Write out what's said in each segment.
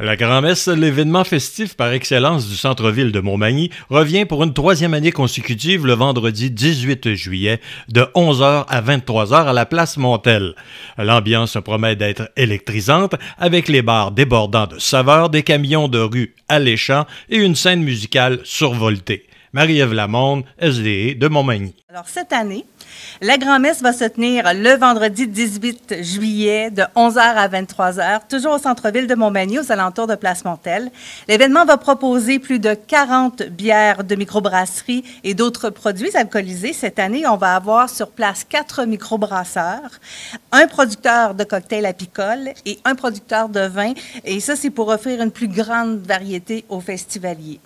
La grand-messe, l'événement festif par excellence du centre-ville de Montmagny, revient pour une troisième année consécutive le vendredi 18 juillet de 11h à 23h à la place Montel. L'ambiance promet d'être électrisante avec les bars débordant de saveurs, des camions de rue alléchants et une scène musicale survoltée. Marie-Ève Lamonde, SDE de Montmagny. Alors, cette année, la grand-messe va se tenir le vendredi 18 juillet de 11h à 23h, toujours au centre-ville de Montmagny, aux alentours de Place Montel. L'événement va proposer plus de 40 bières de microbrasserie et d'autres produits alcoolisés. Cette année, on va avoir sur place 4 microbrasseurs, un producteur de cocktails apicoles et un producteur de vin. Et ça, c'est pour offrir une plus grande variété aux festivaliers.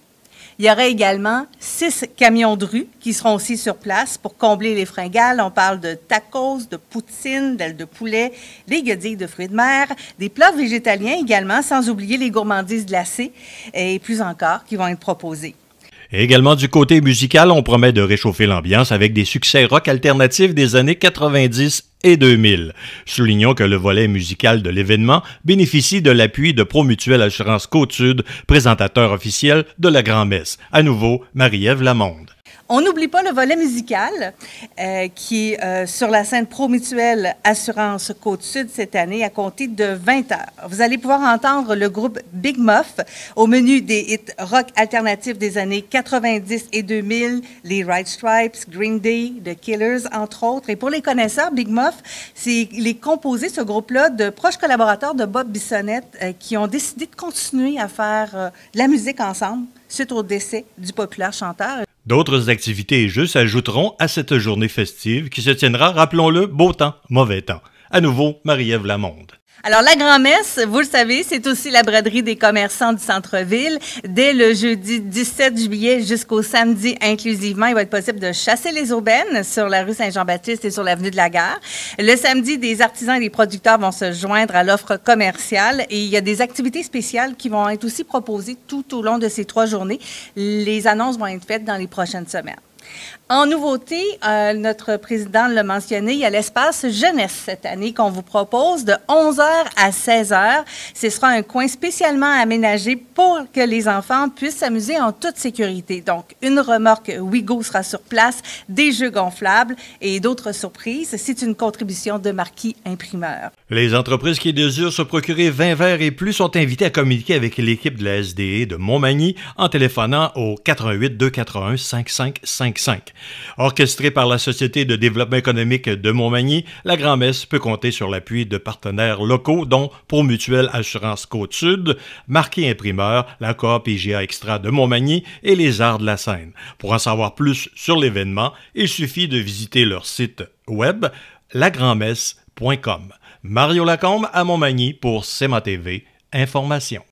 Il y aurait également 6 camions de rue qui seront aussi sur place pour combler les fringales. On parle de tacos, de poutine, d'ailes de poulet, des guedilles de fruits de mer, des plats végétaliens également, sans oublier les gourmandises glacées et plus encore qui vont être proposées. Et également du côté musical, on promet de réchauffer l'ambiance avec des succès rock alternatifs des années 90 et 2000. Soulignons que le volet musical de l'événement bénéficie de l'appui de Promutuelle Assurance Côte-Sud, présentateur officiel de la grand-messe. À nouveau, Marie-Ève Lamonde. On n'oublie pas le volet musical qui est sur la scène Promutuelle Assurance Côte-Sud cette année à compter de 20h. Vous allez pouvoir entendre le groupe Big Muff au menu des hits rock alternatifs des années 90 et 2000, les White Stripes, Green Day, The Killers, entre autres. Et pour les connaisseurs, Big Muff, il est composé, ce groupe-là, de proches collaborateurs de Bob Bissonnette qui ont décidé de continuer à faire de la musique ensemble suite au décès du populaire chanteur. D'autres activités et jeux s'ajouteront à cette journée festive qui se tiendra, rappelons-le, beau temps, mauvais temps. À nouveau, Marie-Ève Lamonde. Alors, la grand-messe, vous le savez, c'est aussi la braderie des commerçants du centre-ville. Dès le jeudi 17 juillet jusqu'au samedi inclusivement, il va être possible de chasser les aubaines sur la rue Saint-Jean-Baptiste et sur l'avenue de la Gare. Le samedi, des artisans et des producteurs vont se joindre à l'offre commerciale et il y a des activités spéciales qui vont être aussi proposées tout au long de ces 3 journées. Les annonces vont être faites dans les prochaines semaines. En nouveauté, notre président l'a mentionné, il y a l'espace jeunesse cette année qu'on vous propose de 11h à 16h. Ce sera un coin spécialement aménagé pour que les enfants puissent s'amuser en toute sécurité. Donc, une remorque Wigo sera sur place, des jeux gonflables et d'autres surprises. C'est une contribution de Marquis Imprimeur. Les entreprises qui désirent se procurer 20 verres et plus sont invitées à communiquer avec l'équipe de la SDE de Montmagny en téléphonant au 88 241 5555. Orchestrée par la Société de développement économique de Montmagny, la grand-messe peut compter sur l'appui de partenaires locaux dont Promutuelle Assurance Côte-Sud, Marquis Imprimeur, la Coop IGA Extra de Montmagny et les Arts de la Seine. Pour en savoir plus sur l'événement, il suffit de visiter leur site web lagrandmesse.com. Mario Lacombe à Montmagny pour CMA TV Information.